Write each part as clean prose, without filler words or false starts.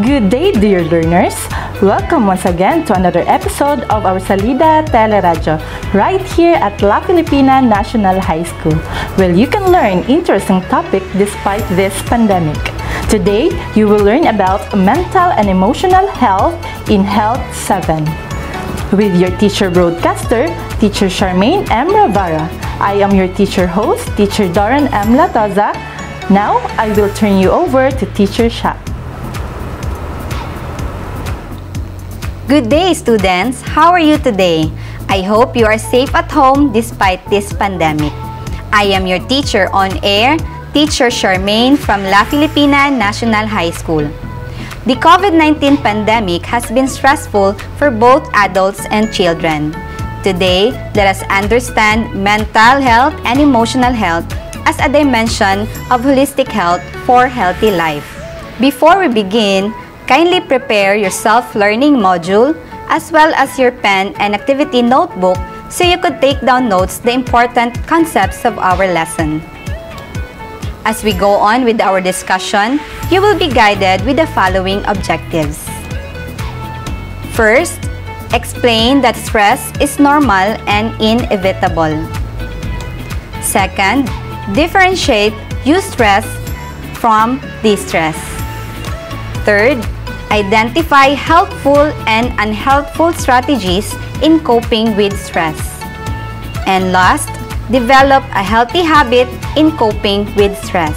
Good day, dear learners! Welcome once again to another episode of our Salida TeleRadyo, right here at La Filipina National High School, where you can learn interesting topics despite this pandemic. Today, you will learn about mental and emotional health in Health 7. With your teacher broadcaster, Teacher Charmaine M. Ravara. I am your teacher host, Teacher Doran M. Latoza. Now, I will turn you over to Teacher Sha. Good day, students! How are you today? I hope you are safe at home despite this pandemic. I am your teacher on air, Teacher Charmaine from La Filipina National High School. The COVID-19 pandemic has been stressful for both adults and children. Today, let us understand mental health and emotional health as a dimension of holistic health for healthy life. Before we begin, kindly prepare your self-learning module as well as your pen and activity notebook so you could take down notes the important concepts of our lesson. As we go on with our discussion, you will be guided with the following objectives. First, explain that stress is normal and inevitable. Second, differentiate eustress from distress. Third, identify helpful and unhelpful strategies in coping with stress. And last, develop a healthy habit in coping with stress.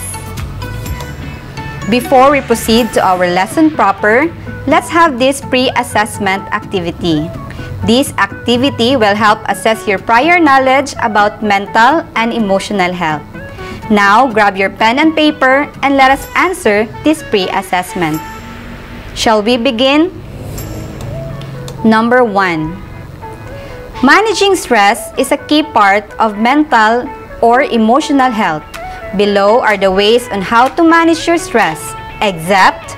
Before we proceed to our lesson proper, let's have this pre-assessment activity. This activity will help assess your prior knowledge about mental and emotional health. Now, grab your pen and paper and let us answer this pre-assessment. Shall we begin? Number 1. Managing stress is a key part of mental or emotional health. Below are the ways on how to manage your stress, except,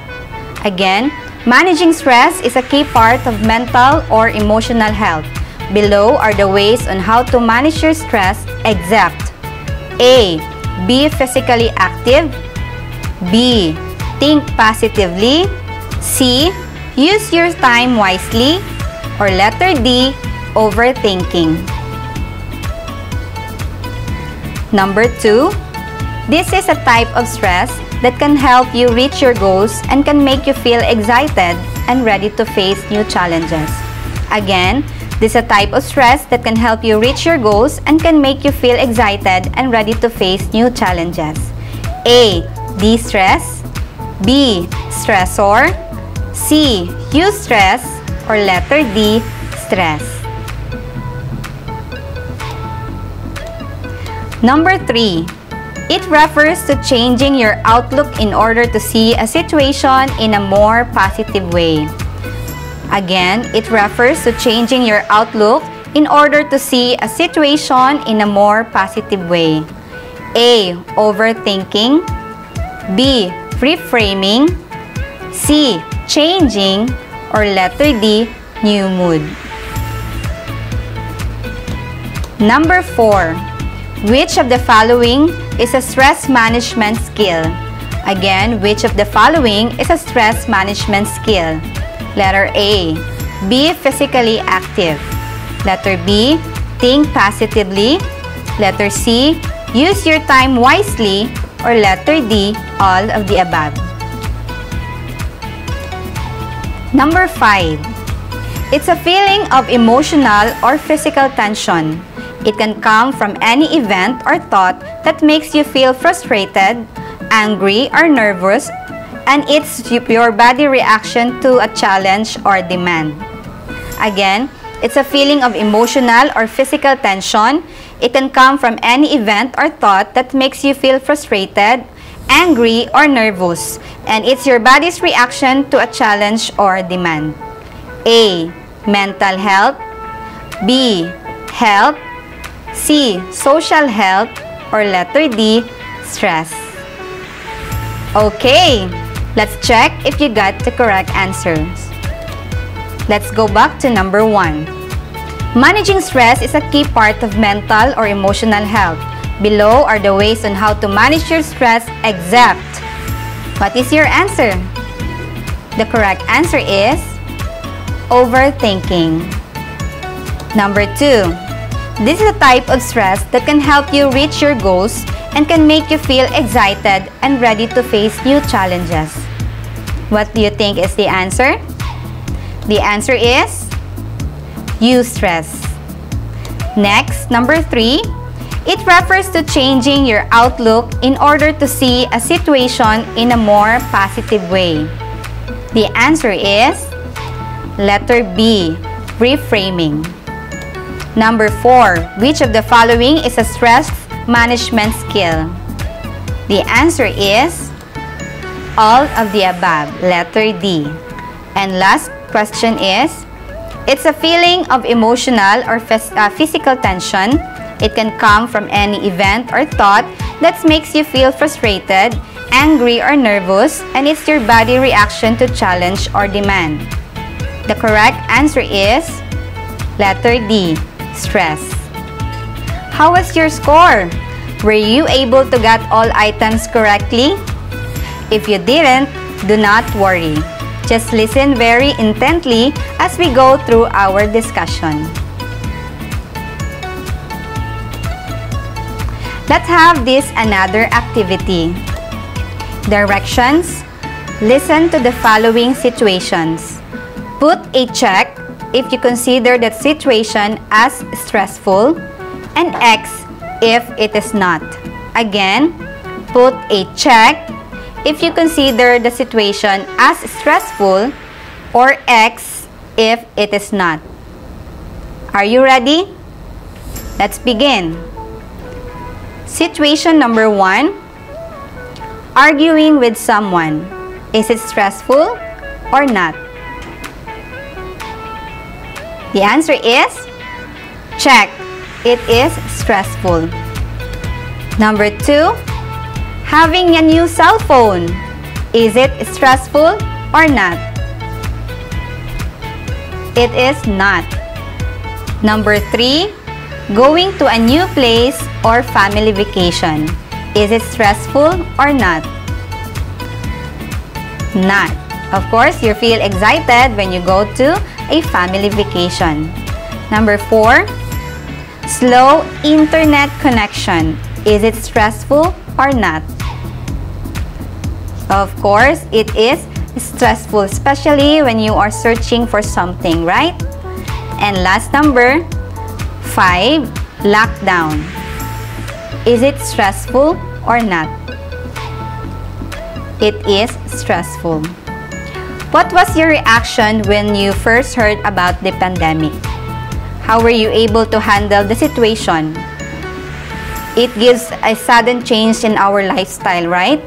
again, managing stress is a key part of mental or emotional health. Below are the ways on how to manage your stress, except A. Be physically active. B. Think positively. C. Use your time wisely. Or letter D. Overthinking. Number 2. This is a type of stress that can help you reach your goals and can make you feel excited and ready to face new challenges. Again, this is a type of stress that can help you reach your goals and can make you feel excited and ready to face new challenges. A. De-stress. B. Stressor. C. Eustress. Or letter D. Stress. Number 3. It refers to changing your outlook in order to see a situation in a more positive way. Again, it refers to changing your outlook in order to see a situation in a more positive way. A. Overthinking. B. Reframing. C. Changing. Or letter D. New mood. Number 4. Which of the following is a stress management skill? Again, which of the following is a stress management skill? Letter A. Be physically active. Letter B. Think positively. Letter C. Use your time wisely. Or letter D. All of the above. Number 5. It's a feeling of emotional or physical tension. It can come from any event or thought that makes you feel frustrated, angry, or nervous, and it's your body reaction to a challenge or demand. Again, it's a feeling of emotional or physical tension. It can come from any event or thought that makes you feel frustrated, angry, or nervous, and it's your body's reaction to a challenge or demand. A. Mental health. B. Health. C. Social health. Or letter D. Stress. Okay, let's check if you got the correct answers. Let's go back to number 1. Managing stress is a key part of mental or emotional health. Below are the ways on how to manage your stress, except. What is your answer? The correct answer is overthinking. Number 2. This is a type of stress that can help you reach your goals and can make you feel excited and ready to face new challenges. What do you think is the answer? The answer is eustress. Next, number 3. It refers to changing your outlook in order to see a situation in a more positive way. The answer is letter B, reframing. Number 4. Which of the following is a stress management skill? The answer is all of the above, letter D. And last question is, it's a feeling of emotional or physical tension. It can come from any event or thought that makes you feel frustrated, angry, or nervous, and it's your body reaction to challenge or demand. The correct answer is letter D, stress. How was your score? Were you able to get all items correctly? If you didn't, do not worry. Just listen very intently as we go through our discussion. Let's have this another activity. Directions. Listen to the following situations. Put a check if you consider that situation as stressful and X if it is not. Again, put a check if you consider the situation as stressful or X if it is not. Are you ready? Let's begin. Situation number 1. Arguing with someone. Is it stressful or not? The answer is check. It is stressful. Number 2. Having a new cell phone. Is it stressful or not? It is not. Number 3. Going to a new place or family vacation. Is it stressful or not? Not. Of course, you feel excited when you go to a family vacation. Number 4. Slow internet connection. Is it stressful or not? Of course, it is stressful, especially when you are searching for something, right? And last number 5, lockdown. Is it stressful or not? It is stressful. What was your reaction when you first heard about the pandemic? How were you able to handle the situation? It gives a sudden change in our lifestyle, right?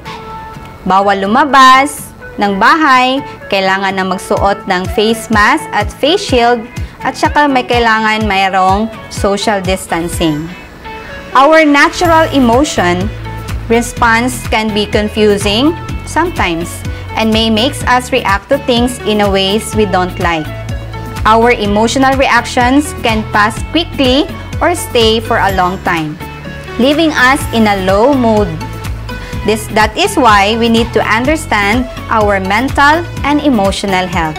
Bawal lumabas ng bahay, kailangan na magsuot ng face mask at face shield, at saka may kailangan mayroong social distancing. Our natural emotion response can be confusing sometimes and may make us react to things in a ways we don't like. Our emotional reactions can pass quickly or stay for a long time, leaving us in a low mood. That is why we need to understand our mental and emotional health.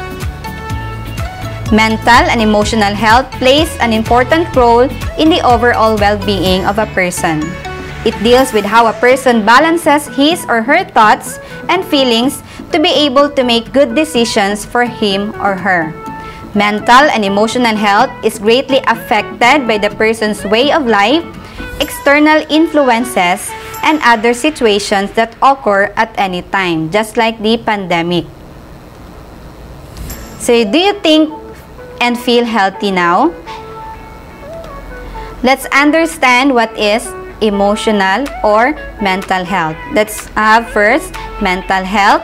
Mental and emotional health plays an important role in the overall well-being of a person. It deals with how a person balances his or her thoughts and feelings to be able to make good decisions for him or her. Mental and emotional health is greatly affected by the person's way of life, external influences, and other situations that occur at any time, just like the pandemic. So, do you think and feel healthy now? Let's understand what is emotional or mental health. Let's have first, mental health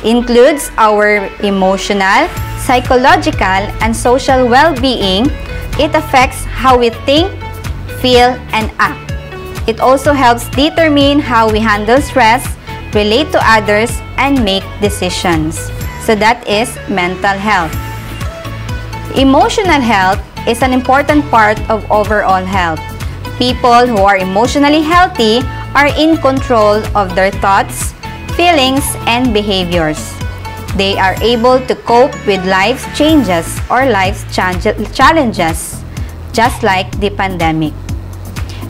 includes our emotional, psychological, and social well-being. It affects how we think, feel, and act. It also helps determine how we handle stress, relate to others, and make decisions. So that is mental health. Emotional health is an important part of overall health. People who are emotionally healthy are in control of their thoughts, feelings, and behaviors. They are able to cope with life's changes or life's challenges, just like the pandemic.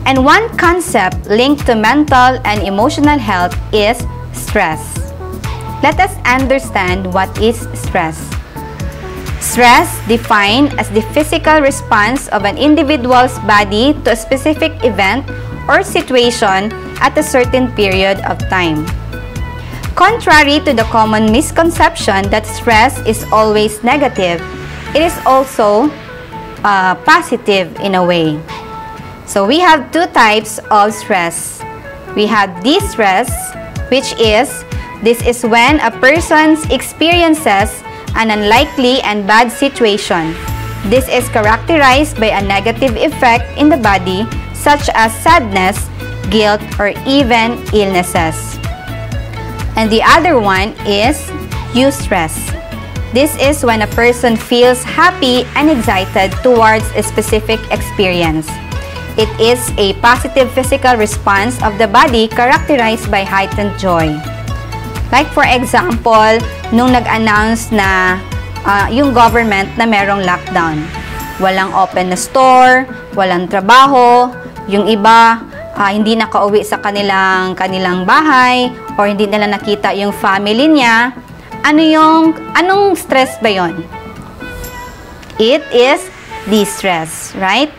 And one concept linked to mental and emotional health is stress. Let us understand what is stress. Stress, defined as the physical response of an individual's body to a specific event or situation at a certain period of time. Contrary to the common misconception that stress is always negative, it is also positive in a way. So we have two types of stress. We have distress, which is, this is when a person experiences an unlikely and bad situation. This is characterized by a negative effect in the body, such as sadness, guilt, or even illnesses. And the other one is eustress. This is when a person feels happy and excited towards a specific experience. It is a positive physical response of the body characterized by heightened joy. Like for example, nung nag-announce na yung government na merong lockdown. Walang open na store, walang trabaho, yung iba hindi nakauwi sa kanilang bahay or hindi nila nakita yung family niya. Anong stress ba yon? It is distress, right?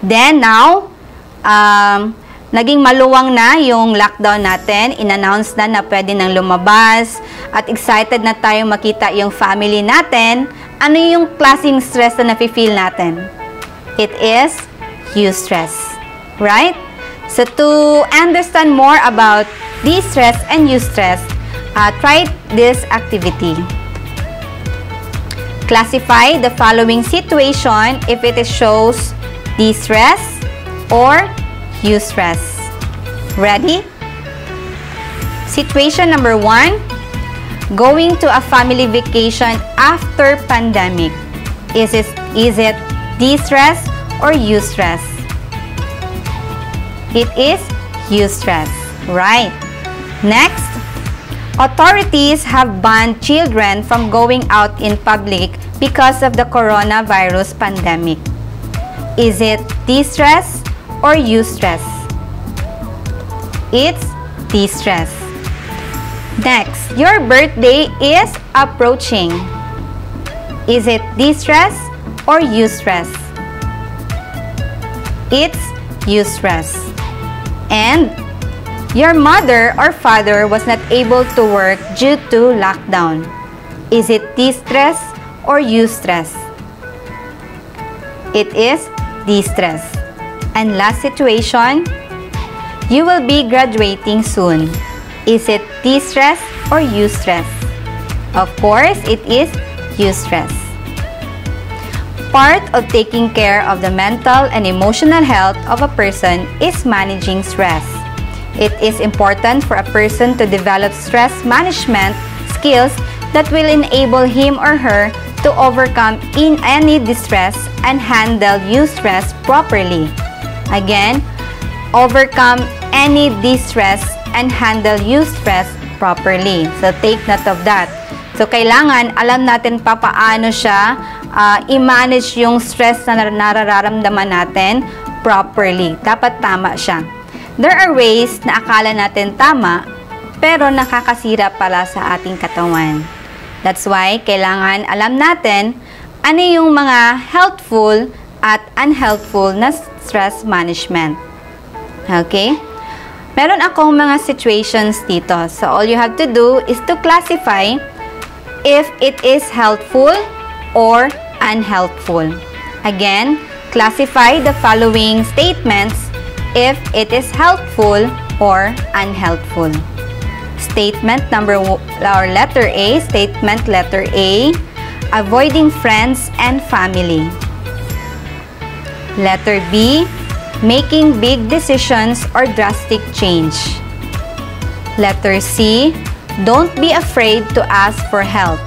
Then now, naging maluwang na yung lockdown natin. In-announce na pwede nang lumabas at excited na tayong makita yung family natin. Ano yung klaseng stress na nafe-feel natin? It is eustress, right? So to understand more about distress and eustress, try this activity. Classify the following situation if it shows distress or eustress. Ready? Situation number 1, going to a family vacation after pandemic. Is it distress or eustress? It is eustress, right? Next, authorities have banned children from going out in public because of the coronavirus pandemic. Is it distress or eustress? It's distress. Next, your birthday is approaching. Is it distress or eustress? It's eustress. And your mother or father was not able to work due to lockdown. Is it distress or eustress? It is distress. And last situation, you will be graduating soon. Is it distress or eustress? Of course, it is eustress. Part of taking care of the mental and emotional health of a person is managing stress. It is important for a person to develop stress management skills that will enable him or her to overcome any distress and handle eustress properly. Again, overcome any distress and handle eustress properly. So, take note of that. So, kailangan alam natin paano siya i-manage yung stress na nararamdaman natin properly. Dapat tama siya. There are ways na akala natin tama, pero nakakasira pala sa ating katawan. That's why, kailangan alam natin ano yung mga helpful at unhelpful na stress management. Okay? Meron akong mga situations dito. So, all you have to do is to classify if it is helpful or unhelpful. Again, classify the following statements if it is helpful or unhelpful. Statement letter A, statement letter A, avoiding friends and family. Letter B, making big decisions or drastic change. Letter C, don't be afraid to ask for help.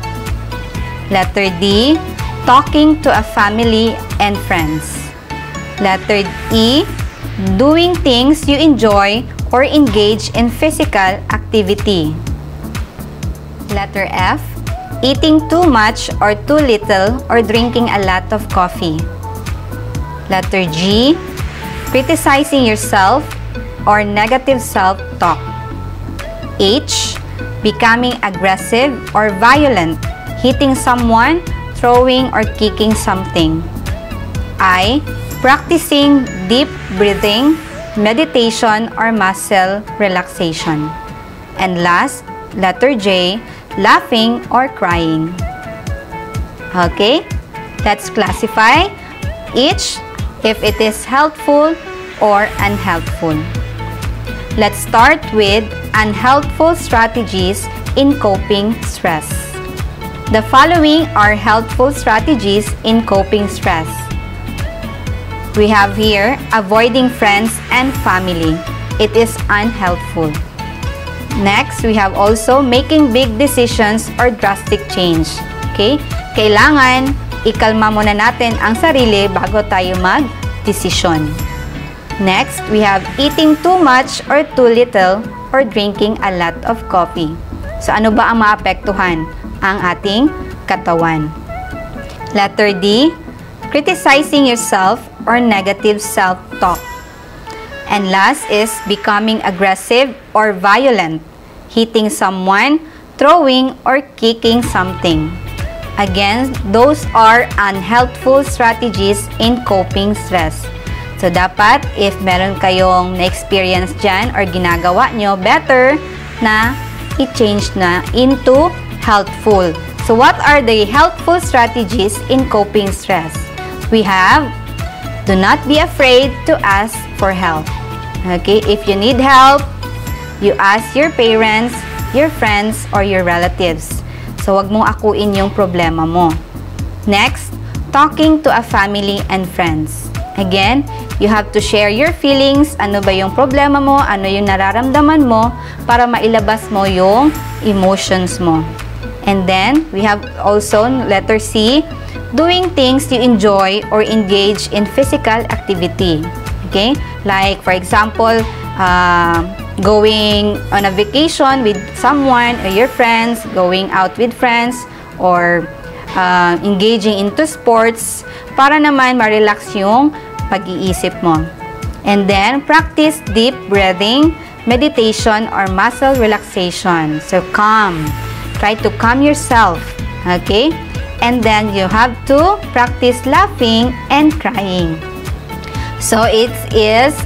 Letter D, talking to a family and friends. Letter E, doing things you enjoy or engage in physical activity. Letter F, eating too much or too little or drinking a lot of coffee. Letter G, criticizing yourself or negative self-talk. H, becoming aggressive or violent, hitting someone, throwing or kicking something. I, practicing deep breathing, meditation or muscle relaxation. And last, letter J, laughing or crying. Okay, let's classify each if it is helpful or unhelpful. Let's start with unhelpful strategies in coping stress. The following are helpful strategies in coping stress. We have here avoiding friends and family. It is unhelpful. Next, we have also making big decisions or drastic change. Okay? Kailangan ikalma muna natin ang sarili bago tayo mag-desisyon. Next, we have eating too much or too little or drinking a lot of coffee. So, ano ba ang maapektuhan? Ang ating katawan. Letter D, criticizing yourself or negative self-talk. And last is becoming aggressive or violent, hitting someone, throwing or kicking something. Again, those are unhelpful strategies in coping stress. So, dapat if meron kayong na-experience dyan or ginagawa nyo, better na i-change na into helpful. So, what are the helpful strategies in coping stress? We have, do not be afraid to ask for help. Okay, if you need help, you ask your parents, your friends, or your relatives. So, wag mong akuin yung problema mo. Next, talking to a family and friends. Again, you have to share your feelings, ano ba yung problema mo, ano yung nararamdaman mo, para mailabas mo yung emotions mo. And then, we have also, letter C, doing things you enjoy or engage in physical activity. Okay? Like, for example, going on a vacation with someone or your friends, going out with friends, or engaging into sports para naman ma-relax yung pag-iisip mo. And then, practice deep breathing, meditation, or muscle relaxation. So, calm. Try to calm yourself. Okay? And then, you have to practice laughing and crying. So, it is,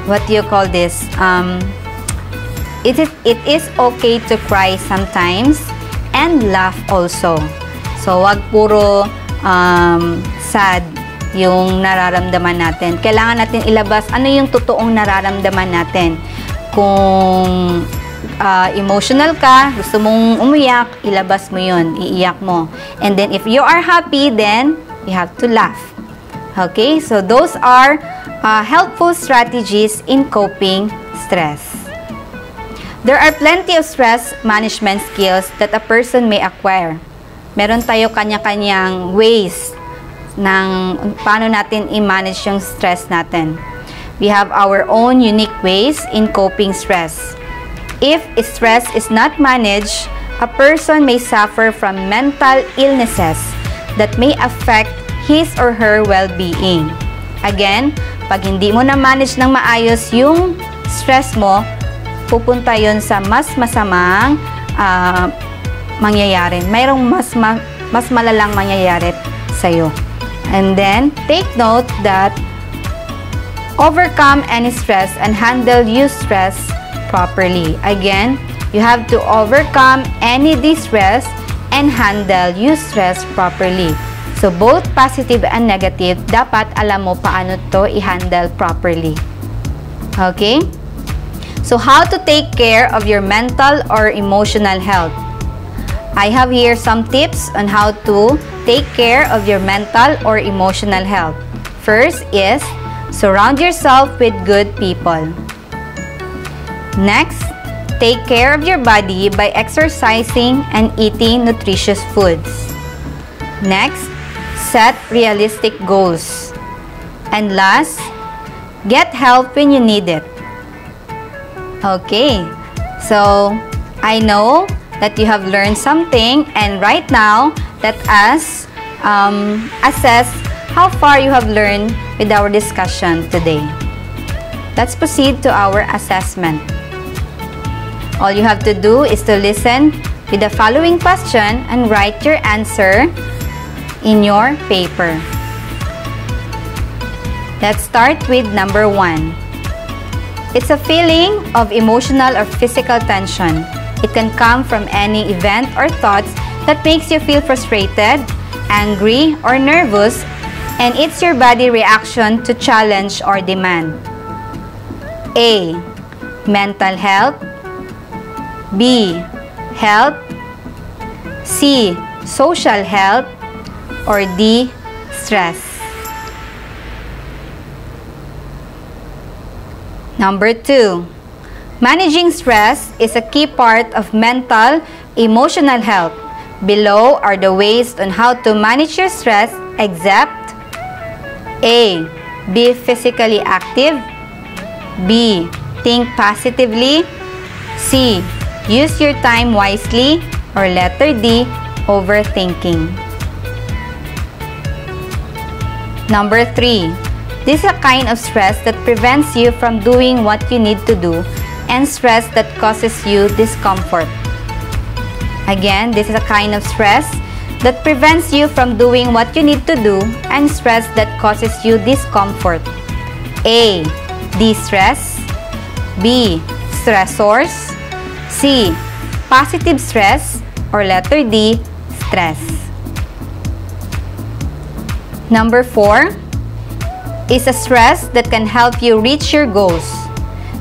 what do you call this? It is okay to cry sometimes and laugh also. So, wag puro sad yung nararamdaman natin. Kailangan natin ilabas ano yung totoong nararamdaman natin. Kung emotional ka, gusto mong umiyak, ilabas mo yun, iiyak mo. And then, if you are happy, then you have to laugh. Okay, so those are helpful strategies in coping stress. There are plenty of stress management skills that a person may acquire. Meron tayo kanya-kanyang ways ng paano natin i-manage yung stress natin. We have our own unique ways in coping stress. If stress is not managed, a person may suffer from mental illnesses that may affect his or her well-being. Again, pag hindi mo na-manage ng maayos yung stress mo, pupunta yun sa mas masamang mangyayari. Mayroong mas malalang mangyayari sa'yo. And then, take note that overcome any stress and handle stress properly. Again, you have to overcome any distress and handle stress properly. So, both positive and negative, dapat alam mo paano to i-handle properly. Okay? So, how to take care of your mental or emotional health? I have here some tips on how to take care of your mental or emotional health. First is, surround yourself with good people. Next, take care of your body by exercising and eating nutritious foods. Next, set realistic goals. And last, get help when you need it. Okay, so I know that you have learned something, and right now, let us assess how far you have learned with our discussion today. Let's proceed to our assessment. All you have to do is to listen with the following question and write your answer in your paper. Let's start with number 1. It's a feeling of emotional or physical tension. It can come from any event or thoughts that makes you feel frustrated, angry, or nervous, and it's your body reaction to challenge or demand. A. Mental health. B. Health. C. Social health. Or D. Stress. Number 2. Managing stress is a key part of mental, emotional health. Below are the ways on how to manage your stress, except A. Be physically active. B. Think positively. C. Use your time wisely. Or letter D. Overthinking. Number 3. This is a kind of stress that prevents you from doing what you need to do, and stress that causes you discomfort. Again, this is a kind of stress that prevents you from doing what you need to do, and stress that causes you discomfort. A. De-stress. B. Stressors. C. Positive stress. Or letter D. Stress. Number 4 is a stress that can help you reach your goals.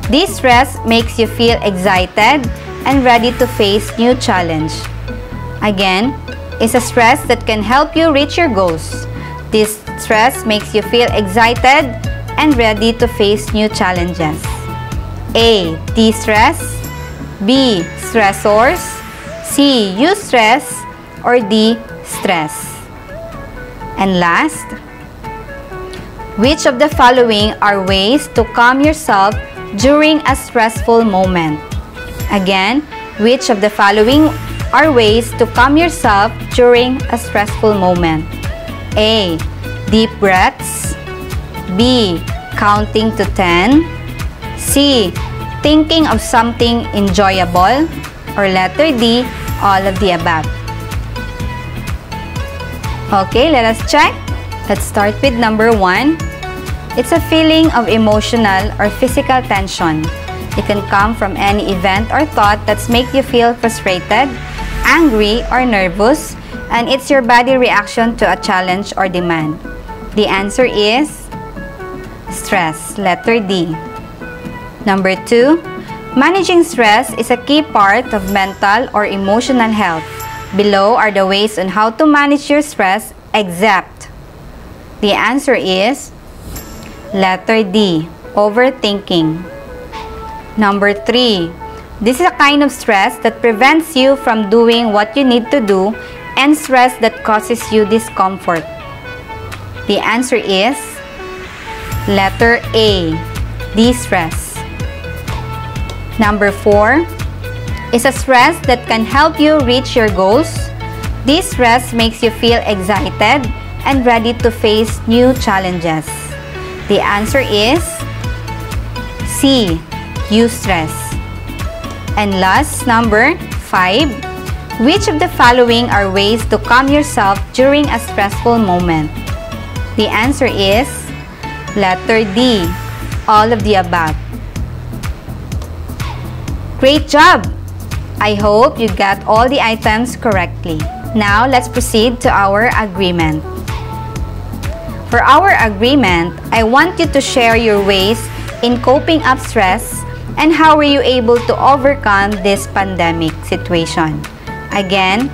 This stress makes you feel excited and ready to face new challenge. Again, it's a stress that can help you reach your goals. This stress makes you feel excited and ready to face new challenges. A. De-stress. B. Stressors. C. Eustress. Or D. Stress. And last, which of the following are ways to calm yourself during a stressful moment? Again, which of the following are ways to calm yourself during a stressful moment? A. Deep breaths. B. Counting to 10. C. Thinking of something enjoyable. Or letter D. All of the above. Okay, let us check. Let's start with number 1. It's a feeling of emotional or physical tension. It can come from any event or thought that makes you feel frustrated, angry, or nervous, and it's your body reaction to a challenge or demand. The answer is stress, letter D. Number 2, managing stress is a key part of mental or emotional health. Below are the ways on how to manage your stress, except. The answer is letter D, overthinking. Number 3, this is a kind of stress that prevents you from doing what you need to do, and stress that causes you discomfort. The answer is letter A, de-stress. Number 4 is a stress that can help you reach your goals. This stress makes you feel excited and ready to face new challenges. The answer is C, eustress. And last, number 5, which of the following are ways to calm yourself during a stressful moment? The answer is letter D, all of the above. Great job! I hope you got all the items correctly. Now, let's proceed to our agreement. For our agreement, I want you to share your ways in coping up stress and how were you able to overcome this pandemic situation. Again,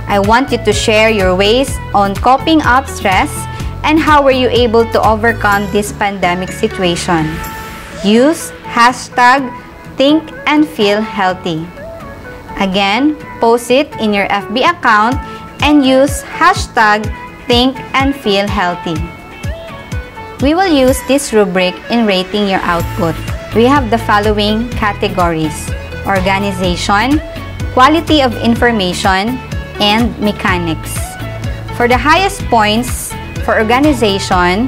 I want you to share your ways on coping up stress and how were you able to overcome this pandemic situation. Use hashtag Think and Feel Healthy. Again, post it in your FB account and use hashtag Think and Feel Healthy. We will use this rubric in rating your output. We have the following categories: organization, quality of information, and mechanics. For the highest points for organization,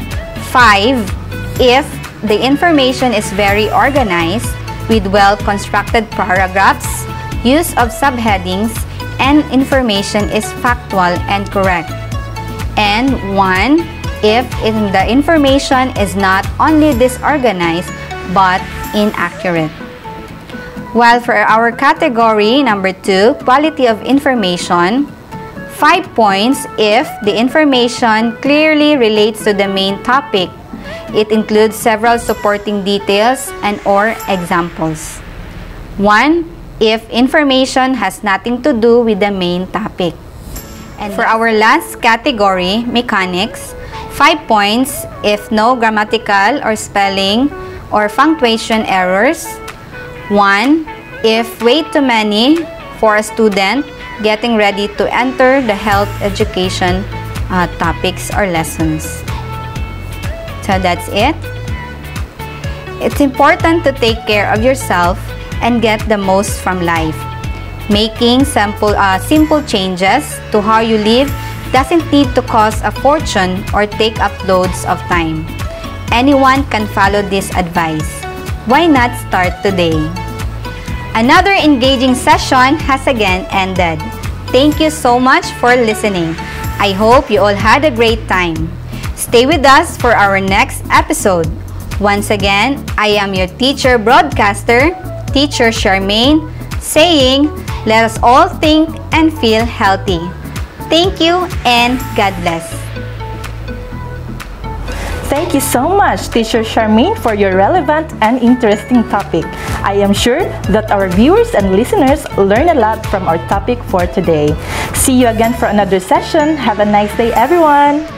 5, if the information is very organized with well-constructed paragraphs, use of subheadings, and information is factual and correct. And 1, if the information is not only disorganized but inaccurate. While for our category number 2, quality of information, 5 points if the information clearly relates to the main topic. It includes several supporting details and or examples. 1, if information has nothing to do with the main topic. And for our last category, mechanics, 5 points if no grammatical or spelling or punctuation errors. 1, if way too many for a student getting ready to enter the health education topics or lessons. So that's it. It's important to take care of yourself and get the most from life. Making simple changes to how you live doesn't need to cost a fortune or take up loads of time. Anyone can follow this advice. Why not start today? Another engaging session has again ended. Thank you so much for listening. I hope you all had a great time. Stay with us for our next episode. Once again, I am your teacher broadcaster, Teacher Charmaine, saying, let us all think and feel healthy. Thank you and God bless. Thank you so much, Teacher Charmaine, for your relevant and interesting topic. I am sure that our viewers and listeners learn a lot from our topic for today. See you again for another session. Have a nice day, everyone.